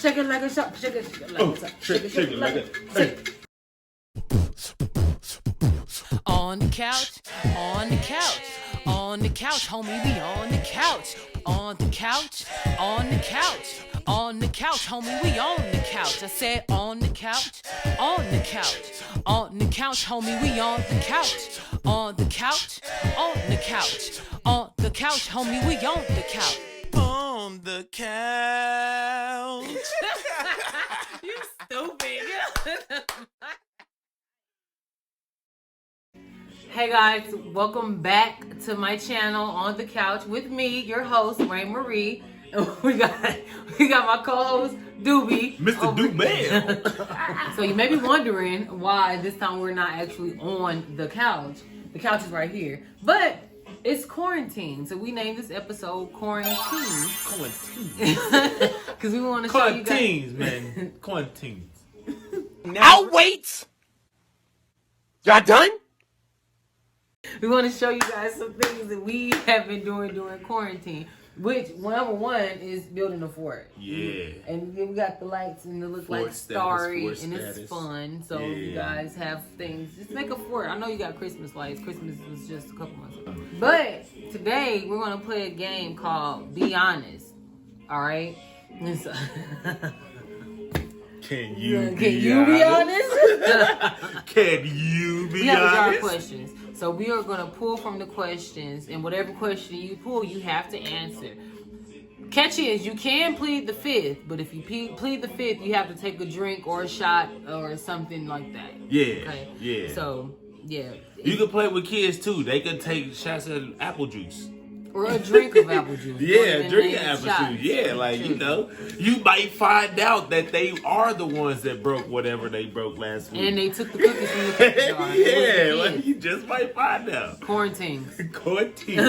Shake it like a shop. Shake it like a shop. Shake it like a shake. On the couch, on the couch, on the couch, homie, we on the couch. On the couch, on the couch, on the couch, homie, we on the couch. I said on the couch, on the couch, on the couch, homie, we on the couch. On the couch, on the couch, on the couch, homie, we on the couch. On the couch. You stupid. Hey guys, welcome back to my channel On the Couch with me, your host, Rayine Marie. And we got my co-host, Doobie. Mr. Doobie. So you may be wondering why this time we're not actually on the couch. The couch is right here. But it's quarantine. So we named this episode Quarantine. Because we want to show you guys. Quarantines, man. Quarantines. I'll wait! Y'all done? We want to show you guys some things that we have been doing during quarantine. Which, number one, is building a fort. Yeah. And we got the lights and it looks like starry and it's fun. So you guys have things. Just make a fort. I know you got Christmas lights. Christmas was just a couple months ago. But today we're going to play a game called Be Honest. Alright? Can you be honest? Can you be we have a jar of honest? questions. So we are going to pull from the questions, and whatever question you pull, you have to answer. Catch is, you can plead the fifth, but if you plead the fifth, you have to take a drink or a shot or something like that. Yeah, Okay? yeah. So, yeah. You can play with kids too. They can take shots of apple juice. Or a drink of apple juice. Yeah, drink apple juice. Yeah, like, you know, you might find out that they are the ones that broke whatever they broke last week. And they took the cookies from the cookie jar. Yeah, like you just might find out. Quarantine. Quarantine.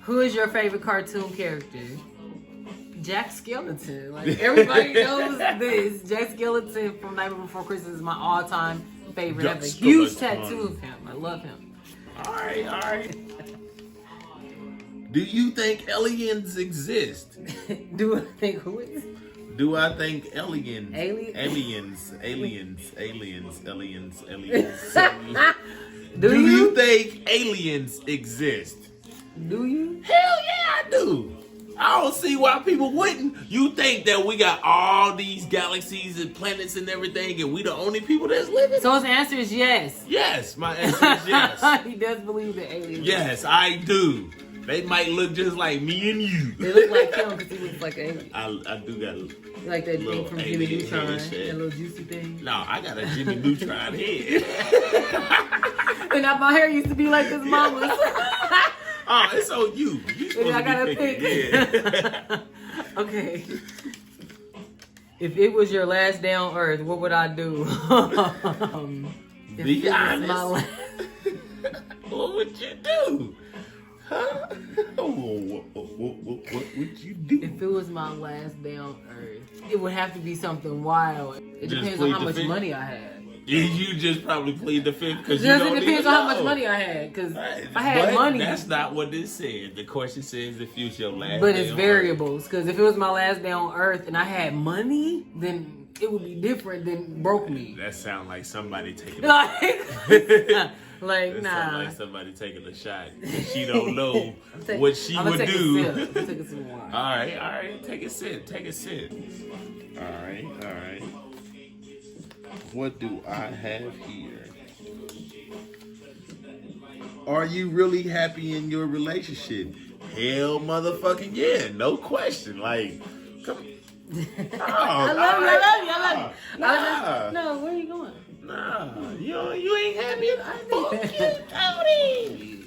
Who is your favorite cartoon character? Jack Skellington. Like, everybody knows this. Jack Skellington from Nightmare Before Christmas is my all-time favorite. I have a huge tattoo of him. I love him. All right. Do you think aliens exist? Do I think who is? Do I think aliens? Aliens? Aliens. Do you you think aliens exist? Do you? Hell yeah, I do. I don't see why people wouldn't. You think that we got all these galaxies and planets and everything, and we the only people that's living? So his answer is yes. Yes, my answer is yes. He does believe that aliens. Yes, I do. They might look just like me and you. They look like him because he looks like an alien. I do got Like that little thing from Jimmy alien Neutron. head That shit. little juicy thing. No, I got a Jimmy Neutron head. And now my hair used to be like his mama's. Oh, it's on you. You supposed I gotta to be pick. picking. Yeah. Okay. If it was your last day on Earth, what would I do? Be honest. What would you do? Huh? What would you do? If it was my last day on Earth, it would have to be something wild. It Just depends on plead how the much fifth? money I had. You just probably plead the fifth because you Just don't it depends even on how know. much money I had. Because Right. if I had But money, that's not what this said. The question says if it's your last but day it's on variables. Because if it was my last day on Earth and I had money, then it would be different than broke me. Earth. That sounds like somebody taking a Like, That nah. sounds like somebody taking a shot. She don't know Take- what she I'ma would take a do. sip. I'ma take a sip of wine. All right. Take a sip. All right. What do I have here? Are you really happy in your relationship? Hell motherfucking yeah. No question. Like, come on. I love you. Nah. No, where are you going? Nah. You ain't happy. Fuck you, Tony.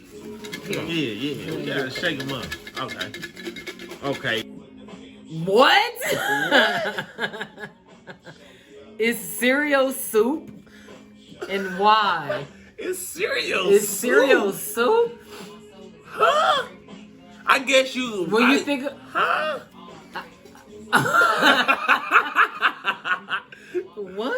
Yeah. We gotta shake him up. Okay. What? Is cereal soup? And why? It's cereal. Is cereal soup? Huh? I guess you. When you think of, Huh? what?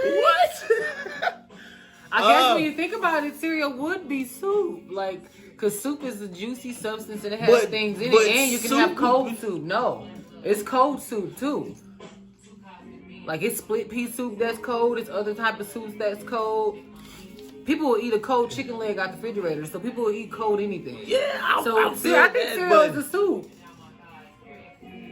I Oh. guess when you think about it, cereal would be soup. Like, because soup is a juicy substance and it has But- things in but it. And you can soup have would cold be- soup. No. It's cold soup too. Like it's split pea soup that's cold. It's other type of soups that's cold. People will eat a cold chicken leg out the refrigerator, so people will eat cold anything. Yeah, I think cereal is a soup.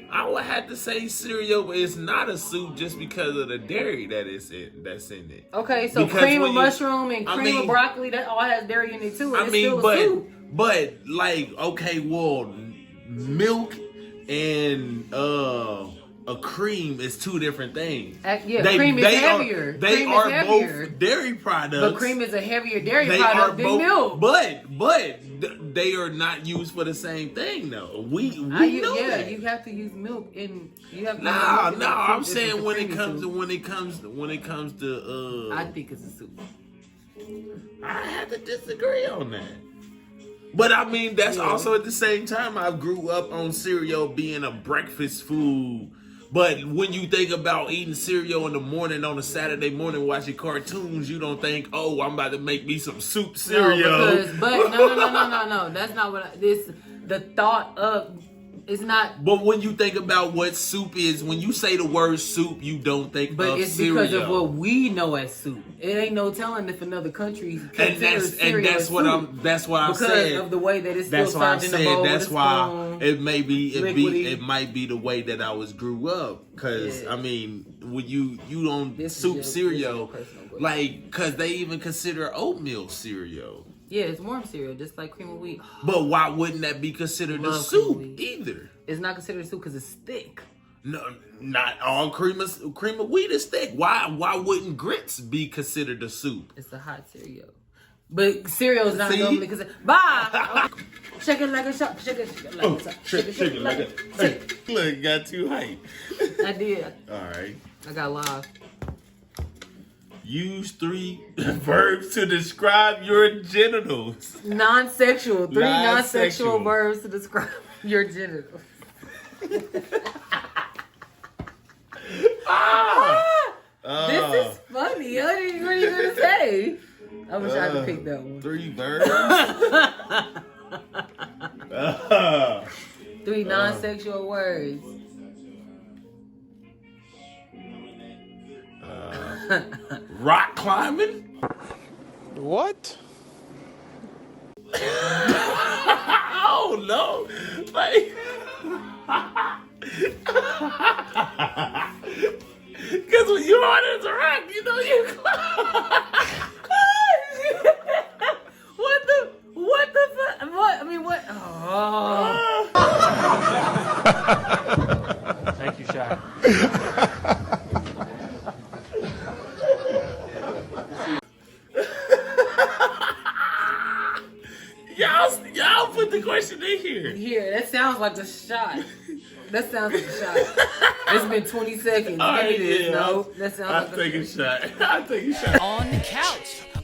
I would have to say cereal, but it's not a soup just because of the dairy that's in it. Okay, so because cream of mushroom and cream of broccoli, that all has dairy in it too. And it's still a soup. But like, okay, well, milk and a cream is two different things. Cream is heavier. They are both dairy products. But cream is a heavier dairy product than milk. But they are not used for the same thing, though. We know that. You have to use milk in. You have to I'm saying when it comes to I think it's a soup. I have to disagree on that. But I mean, that's also at the same time I grew up on cereal being a breakfast food. But when you think about eating cereal in the morning on a Saturday morning watching cartoons, you don't think, oh, I'm about to make me some soup cereal. No. That's not what the thought of it's not. But when you think about what soup is, when you say the word soup, you don't think of cereal. But it's because of what we know as soup. It ain't no telling if another country considers cereal as soup. That's why I said. Because of the way that it's still served in the bowl. That's why it might be the way that I grew up. Because I mean, when you don't soup cereal, like, because they even consider oatmeal cereal. Yeah, it's warm cereal, just like cream of wheat. But why wouldn't that be considered a soup either? It's not considered a soup because it's thick. No, not all cream of wheat is thick. Why wouldn't grits be considered a soup? It's a hot cereal. But cereal is not normally considered. Bye! Shake it like a shot. Shake it like a shot. Shake it like a shot. Look, got too hype. I did. All right. I got live. Use 3 verbs to describe your genitals. Non-sexual. 3 non-sexual verbs to describe your genitals. This is funny. What are you going to say? I wish I could pick that one. 3 verbs? 3 non-sexual words. Rock climbing? What? Oh no! Like, because when you're on this rock, you know you climb. What the fuck? What? I mean, what? Oh. Thank you, Shaq. Y'all put the question in here. Here, that sounds like a shot. That sounds like a shot. It's been 20 seconds. No, that sounds like I'll take a shot. I'll take a shot.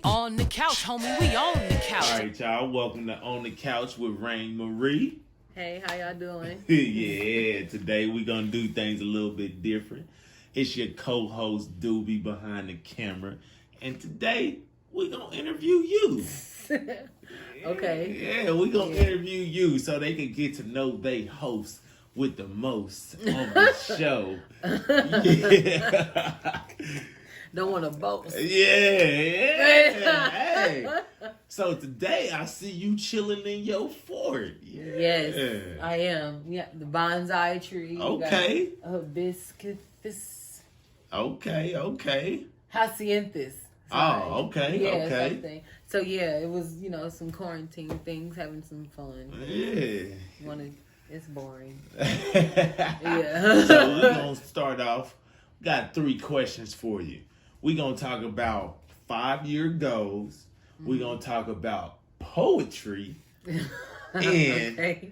On the couch, homie, we on the couch. All right, y'all. Welcome to On the Couch with Rayine Marie. Hey, how y'all doing? Yeah, today we're going to do things a little bit different. It's your co-host, Doobie, behind the camera. And today, we're going to interview you. Okay. Yeah, we're going to interview you so they can get to know they host with the most on the show. Yeah. Don't want to boast. Yeah. Hey. So today I see you chilling in your fort. Yeah. Yes, I am. Yeah, the bonsai tree. Okay. Hibiscus. Okay. Hacienthus. Oh, okay. Yeah, okay. something. So yeah, it was, some quarantine things, having some fun. Yeah. It's boring. Yeah. So we're going to start off. Got 3 questions for you. We're going to talk about 5-year goals. Mm-hmm. We're going to talk about poetry. And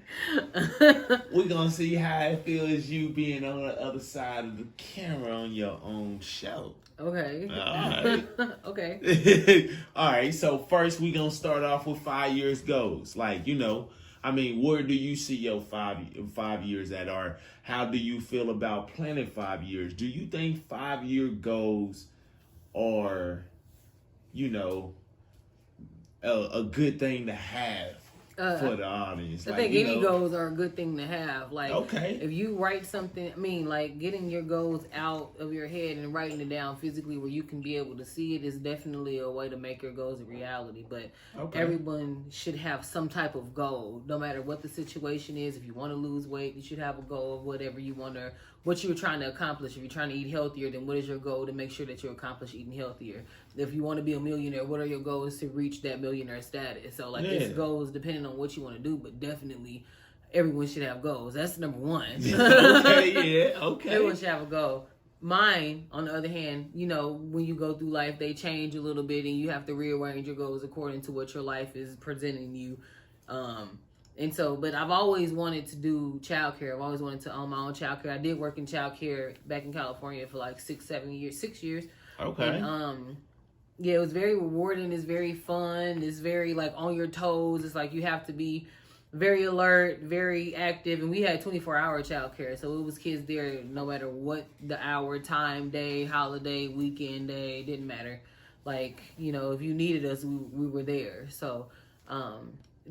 we're going to see how it feels you being on the other side of the camera on your own show. Okay. All right. Okay. All right. So first, we're going to start off with 5 years goals. Like, where do you see your 5 years at? Or how do you feel about planning 5 years? Do you think 5-year goals are, a good thing to have? for the audience? I think any goals are a good thing to have. Like, okay, if you write something, I mean, like getting your goals out of your head and writing it down physically where you can be able to see it is definitely a way to make your goals a reality. But everyone should have some type of goal, no matter what the situation is. If you want to lose weight, you should have a goal of whatever you want to, what you're trying to accomplish. If you're trying to eat healthier, then what is your goal to make sure that you accomplish eating healthier? If you want to be a millionaire, what are your goals to reach that millionaire status? So, like, it's goals depending on what you want to do, but definitely everyone should have goals. That's number one. Okay. Everyone should have a goal. Mine, on the other hand, you know, when you go through life, they change a little bit and you have to rearrange your goals according to what your life is presenting you. And so, but I've always wanted to do childcare. I've always wanted to own my own childcare. I did work in childcare back in California for like 6 years. Okay. And, yeah, it was very rewarding. It's very fun. It's very like on your toes. It's like you have to be very alert, very active. And we had 24-hour childcare. So it was kids there no matter what the hour, time, day, holiday, weekend day. It didn't matter. Like, you know, if you needed us, we were there. So,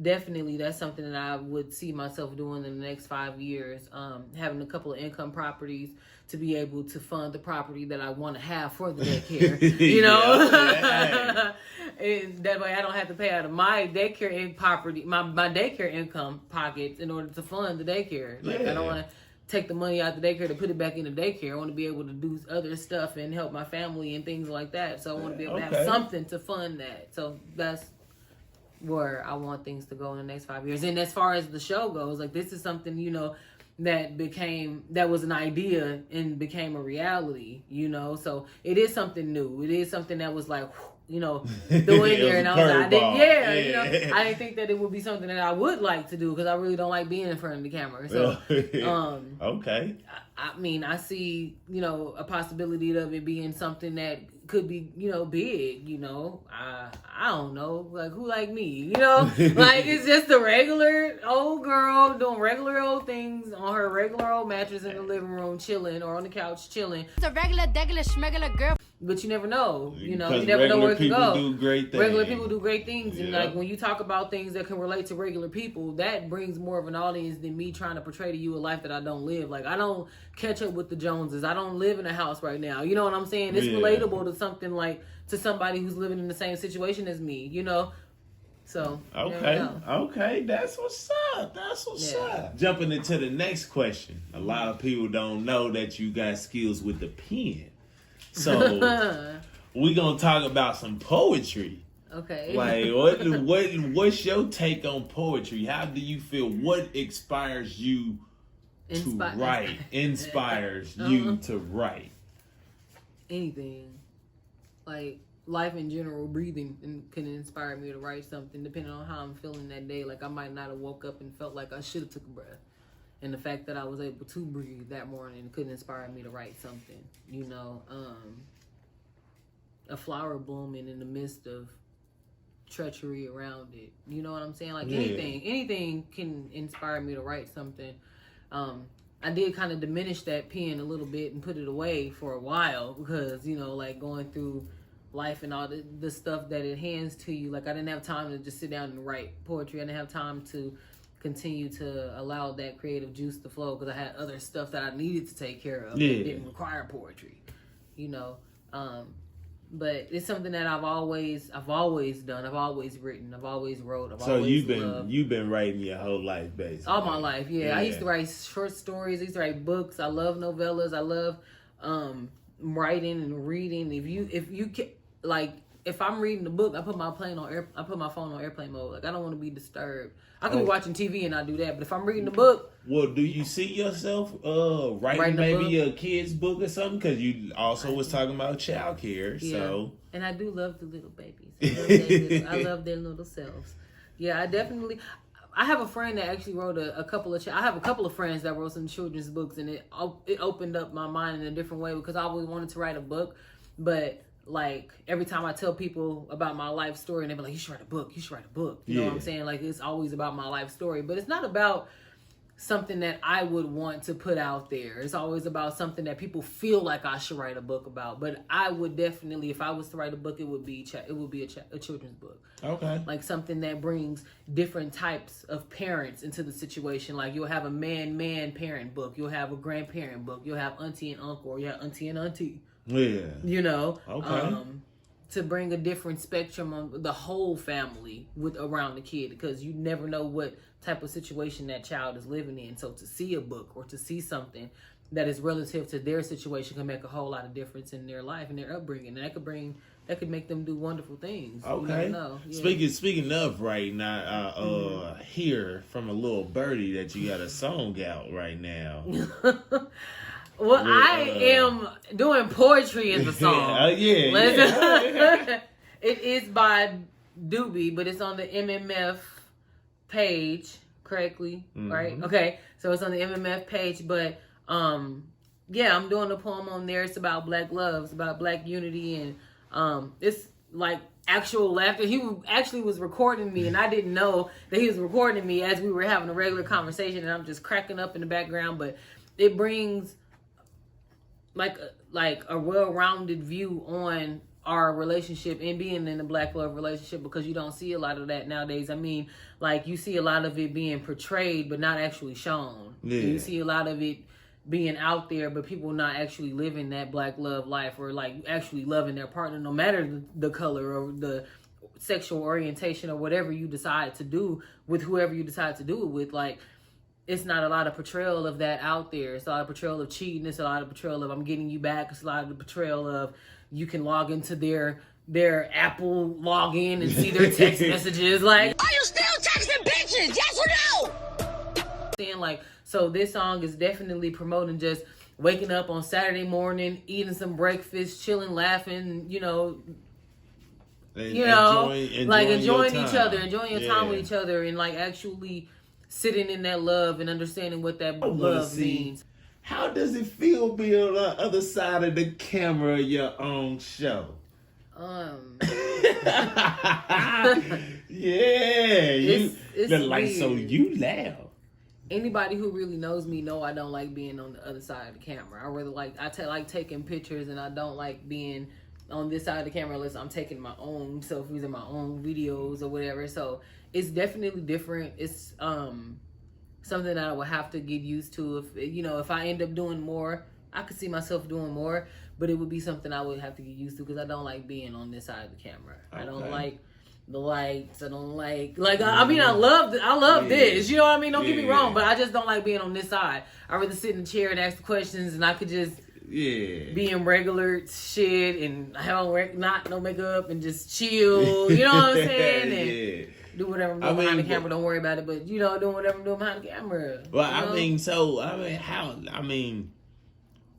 definitely that's something that I would see myself doing in the next 5 years. Having a couple of income properties to be able to fund the property that I want to have for the daycare, you know. And that way I don't have to pay out of my daycare property, my daycare income pockets in order to fund the daycare. Like, I don't want to take the money out the daycare to put it back in the daycare. I want to be able to do other stuff and help my family and things like that. So I want to be able to have something to fund that. So that's where I want things to go in the next 5 years. And as far as the show goes, like, this is something, you know, that was an idea and became a reality, you know. So it is something new. It is something that was like, you know, doing there, and I was like, you know, I didn't think that it would be something that I would like to do because I really don't like being in front of the camera. So, okay. I mean, I see, you know, a possibility of it being something that could be, you know, big, you know. I don't know, like, who like me, you know? Like, it's just a regular old girl doing regular old things on her regular old mattress in the living room chilling, or on the couch chilling. It's a regular, schmegular girl. But you never know, you know, you never know where it can go. Do great things. Regular people do great things. And like, when you talk about things that can relate to regular people, that brings more of an audience than me trying to portray to you a life that I don't live. Like, I don't catch up with the Joneses. I don't live in a house right now. You know what I'm saying? It's relatable to something like, to somebody who's living in the same situation as me, you know? So, okay, that's what's up. Up. Jumping into the next question. A lot of people don't know that you got skills with the pen. So we're gonna talk about some poetry. Okay. Like, what's your take on poetry? How do you feel? What inspires you to write? Inspires you to write? Anything. Like, life in general, breathing can inspire me to write something depending on how I'm feeling that day. Like, I might not have woke up and felt like I should have took a breath. And the fact that I was able to breathe that morning could inspire me to write something. You know, a flower blooming in the midst of treachery around it. You know what I'm saying? Like, anything can inspire me to write something. I did kind of diminish that pen a little bit and put it away for a while because, you know, like, going through life and all the stuff that it hands to you. Like, I didn't have time to just sit down and write poetry. I didn't have time to continue to allow that creative juice to flow because I had other stuff that I needed to take care of that didn't require poetry, you know. But it's something that I've always done. I've always written. I've always wrote. You've been writing your whole life, basically. All my life, yeah. I used to write short stories. I used to write books. I love novellas. I love writing and reading. If I'm reading the book, I put my phone on airplane mode. Like, I don't want to be disturbed. I could be watching TV and I do that, but if I'm reading the book, well, do you see yourself writing maybe a kid's book or something? Because you also was talking about childcare, so. And I do love the little babies. I love their little selves. Yeah, I have a friend that actually wrote I have a couple of friends that wrote some children's books, and it opened up my mind in a different way because I always wanted to write a book, but like, every time I tell people about my life story, and they be like, you should write a book. You know what I'm saying? Like, it's always about my life story. But it's not about something that I would want to put out there. It's always about something that people feel like I should write a book about. But I would definitely, if I was to write a book, it would be a children's book. Okay. Like something that brings different types of parents into the situation. Like you'll have a man parent book. You'll have a grandparent book. You'll have auntie and uncle, or you have auntie and auntie. Yeah. You know. Okay. To bring a different spectrum on the whole family around the kid, because you never know what type of situation that child is living in. So to see a book or to see something that is relative to their situation can make a whole lot of difference in their life and their upbringing, and that could make them do wonderful things. Okay. Yeah. Speaking of right now, hear from a little birdie that you got a song out right now. Well, I am doing poetry in the song. Yeah. It is by Doobie, but it's on the M.M.F page, correctly, right? Okay, so it's on the M.M.F page, but yeah, I'm doing a poem on there. It's about Black love, it's about Black unity, and it's like actual laughter. He actually was recording me, and I didn't know that he was recording me as we were having a regular conversation, and I'm just cracking up in the background, but it brings like a well-rounded view on our relationship and being in a Black love relationship, because you don't see a lot of that nowadays. I mean, like you see a lot of it being portrayed but not actually shown. Yeah. You see a lot of it being out there, but people not actually living that Black love life, or like actually loving their partner, no matter the color or the sexual orientation or whatever you decide to do with whoever you decide to do it with. Like, it's not a lot of portrayal of that out there. It's a lot of portrayal of cheating. It's a lot of portrayal of I'm getting you back. It's a lot of the portrayal of you can log into their Apple login and see their text messages. Like, are you still texting bitches? Yes or no? Saying like, so this song is definitely promoting just waking up on Saturday morning, eating some breakfast, chilling, laughing, enjoying each other, enjoying your time with each other, and like actually sitting in that love and understanding what that love means. How does it feel being on the other side of the camera of your own show? So you laugh. Anybody who really knows me know I don't like being on the other side of the camera. I really like taking pictures, and I don't like being on this side of the camera unless I'm taking my own selfies and my own videos or whatever. So it's definitely different. It's something that I would have to get used to. If I end up doing more, I could see myself doing more, but it would be something I would have to get used to, because I don't like being on this side of the camera. Okay. I don't like the lights. I don't like I love this. You know what I mean? Don't get me wrong, but I just don't like being on this side. I'd rather sit in the chair and ask the questions, and I could just be in regular shit and have no makeup and just chill. You know what I'm saying? And do whatever I'm doing behind the camera. Don't worry about it. But doing whatever I'm doing behind the camera. Well,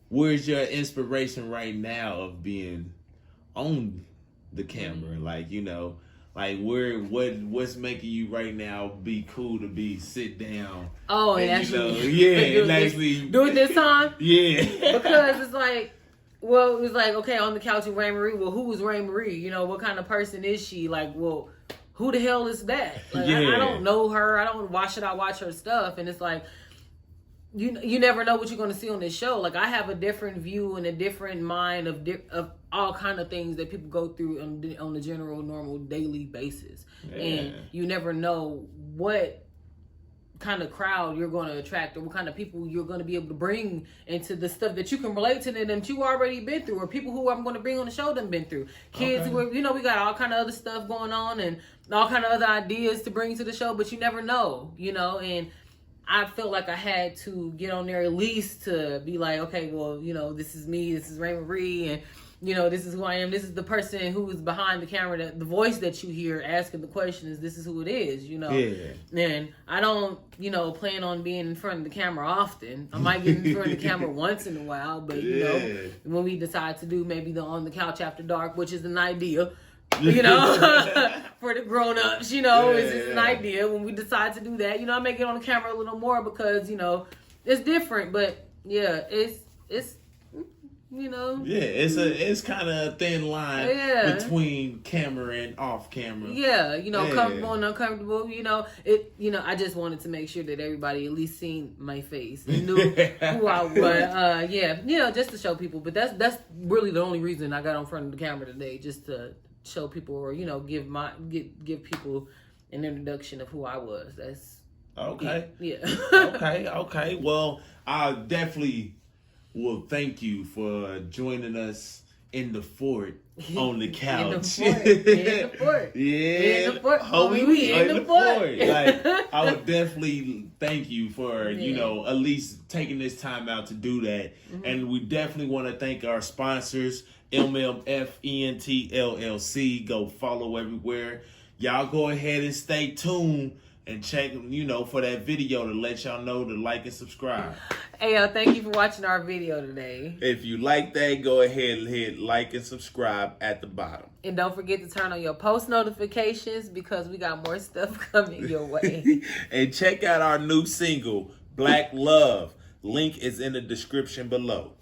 where's your inspiration right now of being on the camera? What's making you right now be cool to sit down? Oh, and actually do it this time? Yeah. Because it's like, well, it was like, okay, on the couch with Rayine Marie. Well, who was Rayine Marie? What kind of person is she? Like, well, who the hell is that? Like, I don't know her. Why should I watch her stuff? And it's like, you never know what you're going to see on this show. Like, I have a different view and a different mind of all kind of things that people go through on the general, normal, daily basis. Yeah. And you never know what kind of crowd you're going to attract, or what kind of people you're going to be able to bring into the stuff that you can relate to them that you already been through, or people who I'm going to bring on the show them been through. Kids who are, we got all kind of other stuff going on and all kind of other ideas to bring to the show, but you never know, and I felt like I had to get on there at least to be like, okay, well, this is me, this is Rayine Marie, and this is who I am. This is the person who is behind the camera. The voice that you hear asking the questions, this is who it is, Yeah. And I don't, plan on being in front of the camera often. I might get in front of the camera once in a while, but, when we decide to do maybe the On the Couch After Dark, which is an idea, for the grown-ups, it's just an idea. When we decide to do that, I may get on the camera a little more because, it's different. But, yeah, it's you know. Yeah, it's kind of a thin line between camera and off camera. Yeah, you know, comfortable and uncomfortable. You know, I just wanted to make sure that everybody at least seen my face and knew who I was. Just to show people. But that's really the only reason I got on front of the camera today, just to show people, or give people an introduction of who I was. That's okay. Yeah. Okay. Well, I definitely will thank you for joining us in the fort on the couch. In the fort. Yeah. In the fort. Homie, we in the fort. Like, I would definitely thank you for, at least taking this time out to do that. Mm-hmm. And we definitely want to thank our sponsors, M.M.F, ENT, LLC. Go follow everywhere. Y'all go ahead and stay tuned and check, for that video to let y'all know to like and subscribe. Hey, thank you for watching our video today. If you like that, go ahead and hit like and subscribe at the bottom. And don't forget to turn on your post notifications, because we got more stuff coming your way. And check out our new single, Black Love. Link is in the description below.